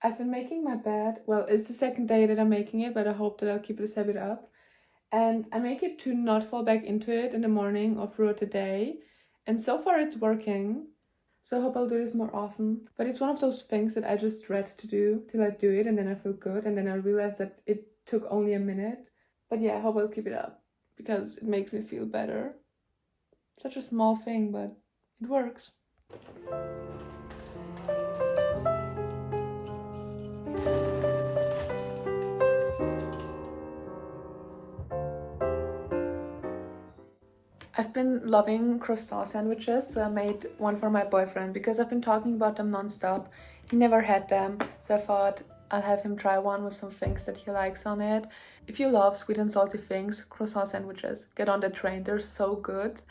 I've been making my bed. Well, it's the second day that I'm making it, but I hope that I'll keep this habit up. And I make it to not fall back into it in the morning or throughout the day. And so far it's working. So I hope I'll do this more often. But it's one of those things that I just dread to do till I do it and then I feel good and then I realize that it took only a minute. But yeah, I hope I'll keep it up because it makes me feel better. Such a small thing, but it works. I've been loving croissant sandwiches, so I made one for my boyfriend because I've been talking about them non-stop. He never had them, so I thought I'll have him try one with some things that he likes on it. If you love sweet and salty things, croissant sandwiches, get on the train, they're so good.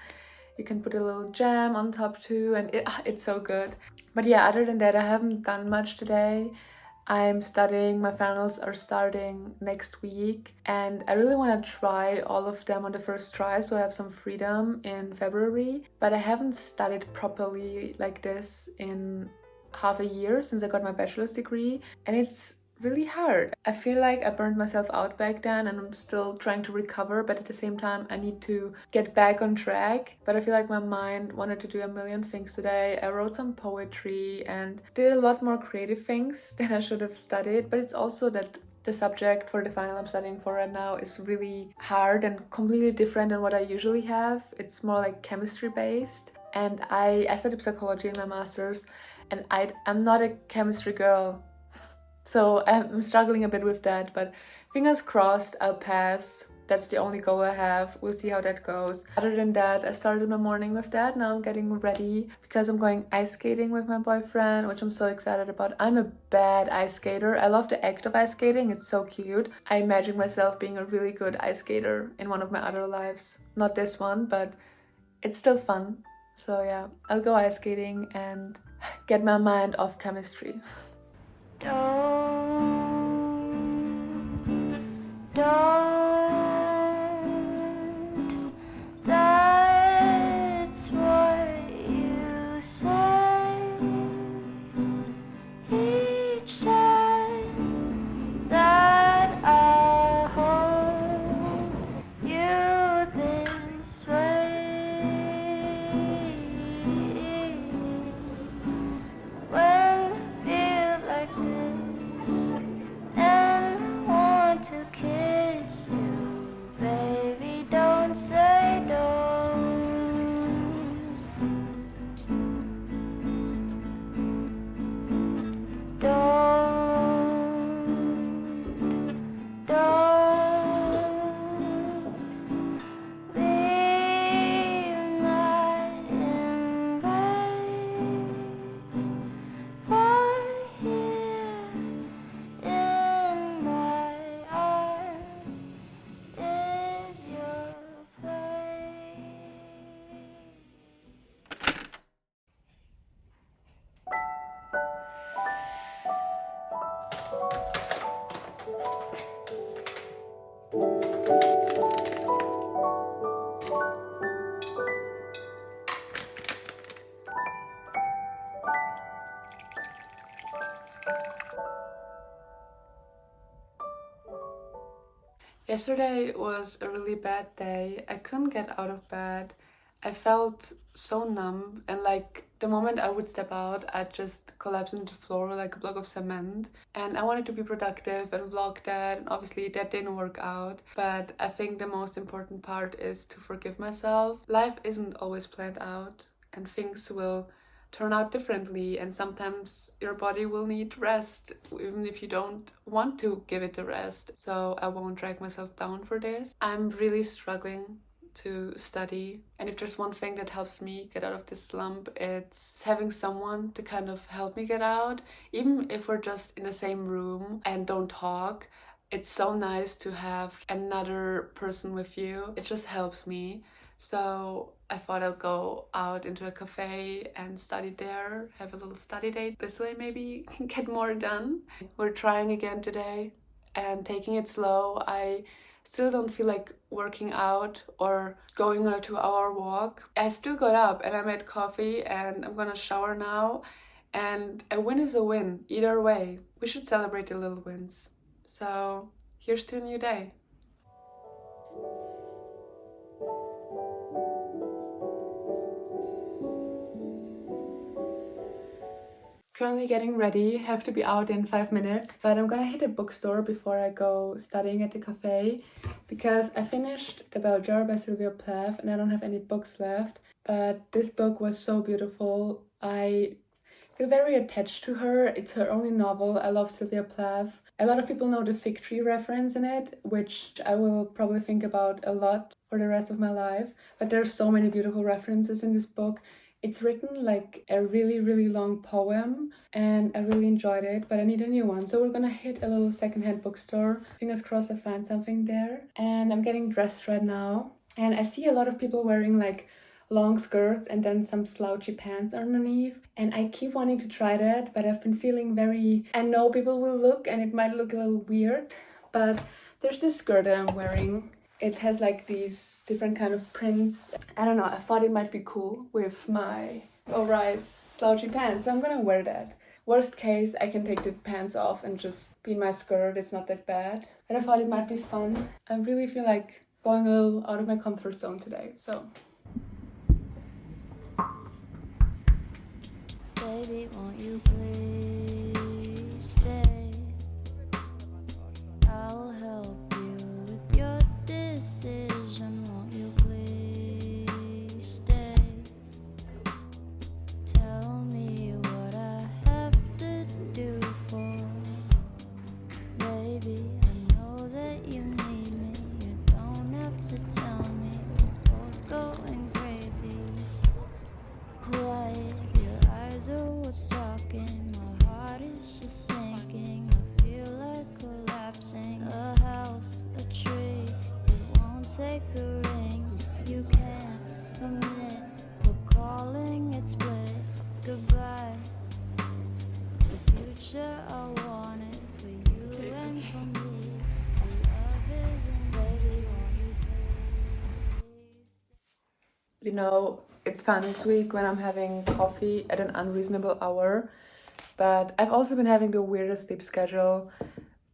You can put a little jam on top too, and it's so good. But yeah, other than that, I haven't done much today. I'm studying, my finals are starting next week, and I really want to try all of them on the first try so I have some freedom in February. But I haven't studied properly like this in half a year since I got my bachelor's degree, and it's really hard. I feel like I burned myself out back then and I'm still trying to recover, but at the same time I need to get back on track. But I feel like my mind wanted to do a million things today. I wrote some poetry and did a lot more creative things than I should have studied, but it's also that the subject for the final I'm studying for right now is really hard and completely different than what I usually have. It's more like chemistry based, and I studied psychology in my master's, and I'm not a chemistry girl. So I'm struggling a bit with that, but fingers crossed I'll pass. That's the only goal I have. We'll see how that goes. Other than that, I started my morning with that. Now I'm getting ready because I'm going ice skating with my boyfriend, which I'm so excited about. I'm a bad ice skater. I love the act of ice skating. It's so cute. I imagine myself being a really good ice skater in one of my other lives. Not this one, but it's still fun. So yeah, I'll go ice skating and get my mind off chemistry. Don't, that's what you say each time that I hold you this way. When I feel like this and want to kiss you, baby, don't say don't. Don't leave my embrace, for here in my arms is your place. Yesterday was a really bad day. I couldn't get out of bed. I felt so numb, and like the moment I would step out, I'd just collapse into the floor like a block of cement. And I wanted to be productive and vlog that, and obviously that didn't work out. But I think the most important part is to forgive myself. Life isn't always planned out, and things will turn out differently, and sometimes your body will need rest even if you don't want to give it the rest. So I won't drag myself down for this. I'm really struggling to study, and if there's one thing that helps me get out of this slump, it's having someone to kind of help me get out. Even if we're just in the same room and don't talk, it's so nice to have another person with you. It just helps me. So I thought I'll go out into a cafe and study there, have a little study date. This way maybe get more done. We're trying again today and taking it slow. I still don't feel like working out or going on a 2-hour walk. I still got up and I made coffee and I'm gonna shower now And a win is a win, either way. We should celebrate the little wins. So here's to a new day. Currently getting ready, have to be out in 5 minutes, but I'm gonna hit a bookstore before I go studying at the cafe because I finished The Bell Jar by Sylvia Plath and I don't have any books left. But this book was so beautiful. I feel very attached to her. It's her only novel. I love Sylvia Plath. A lot of people know the fig tree reference in it, which I will probably think about a lot for the rest of my life. But there's so many beautiful references in this book. It's written like a really, really long poem and I really enjoyed it, but I need a new one. So we're gonna hit a little secondhand bookstore. Fingers crossed I find something there. And I'm getting dressed right now. And I see a lot of people wearing like long skirts and then some slouchy pants underneath. And I keep wanting to try that, but I've been feeling I know people will look and it might look a little weird, but there's this skirt that I'm wearing. It has like these different kind of prints. I don't know, I thought it might be cool with my low-rise slouchy pants, so I'm gonna wear that. Worst case, I can take the pants off and just be in my skirt, it's not that bad. But I thought it might be fun. I really feel like going a little out of my comfort zone today, so. Baby, won't you please stay? I'll help you with your decision. Won't you please stay? Tell me what I have to do for. Baby, I know that you need me. You don't have to tell me. We're both going crazy. Quiet, your eyes are what's talking. My heart is just sinking. I feel like collapsing. A house, a tree, it won't take the ring. You can't commit. We're calling it split. Goodbye. The future, I want it for you and for me. Love isn't, baby, won't you please? You know, it's fun this week when I'm having coffee at an unreasonable hour, but I've also been having the weirdest sleep schedule.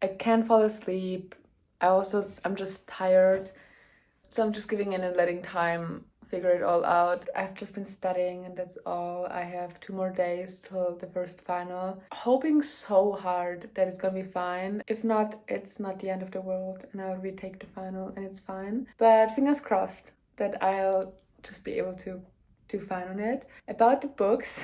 I can't fall asleep. I'm just tired. So I'm just giving in and letting time figure it all out. I've just been studying and that's all. I have 2 more days till the first final. Hoping so hard that it's gonna be fine. If not, it's not the end of the world and I'll retake the final and it's fine. But fingers crossed that I'll just be able to do fine on it. About the books.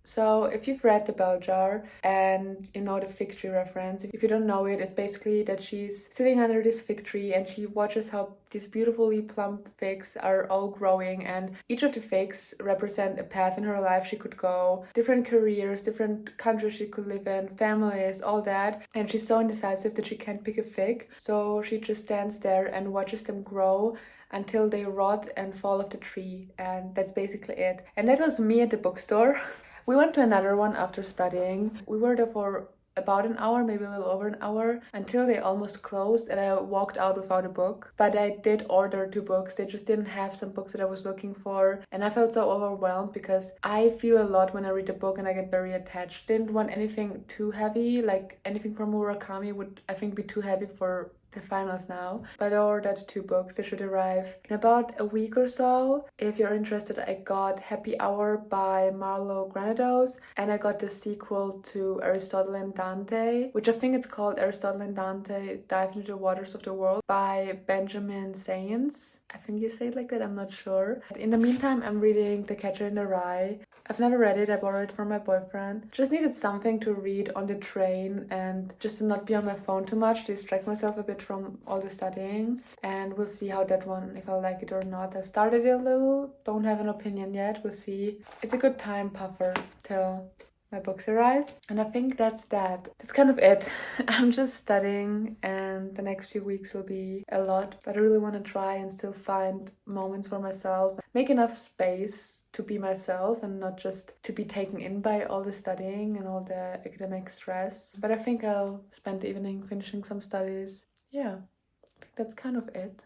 So if you've read The Bell Jar and you know the fig tree reference, if you don't know it, it's basically that she's sitting under this fig tree and she watches how these beautifully plump figs are all growing and each of the figs represent a path in her life she could go, different careers, different countries she could live in, families, all that. And she's so indecisive that she can't pick a fig. So she just stands there and watches them grow until they rot and fall off the tree, and that's basically it. And that was me at the bookstore. We went to another one after studying. We were there for about an hour, maybe a little over an hour, until they almost closed and I walked out without a book. But I did order 2 books. They just didn't have some books that I was looking for. And I felt so overwhelmed because I feel a lot when I read a book and I get very attached. Didn't want anything too heavy, like anything from Murakami would, I think, be too heavy for the finals now. But I ordered 2 books. They should arrive in about a week or so. If you're interested, I got Happy Hour by Marlo Granados and I got the sequel to Aristotle and Dante, which I think it's called Aristotle and Dante Dive into the Waters of the World by Benjamin Sainz. I think you say it like that, I'm not sure. In the meantime, I'm reading The Catcher in the Rye. I've never read it, I borrowed it from my boyfriend. Just needed something to read on the train and just to not be on my phone too much, to distract myself a bit from all the studying. And we'll see how that one, if I like it or not. I started it a little, don't have an opinion yet, we'll see. It's a good time puffer till my books arrive. And I think that's that. That's kind of it. I'm just studying and the next few weeks will be a lot, but I really want to try and still find moments for myself, make enough space to be myself and not just to be taken in by all the studying and all the academic stress. But I think I'll spend the evening finishing some studies. Yeah, I think that's kind of it.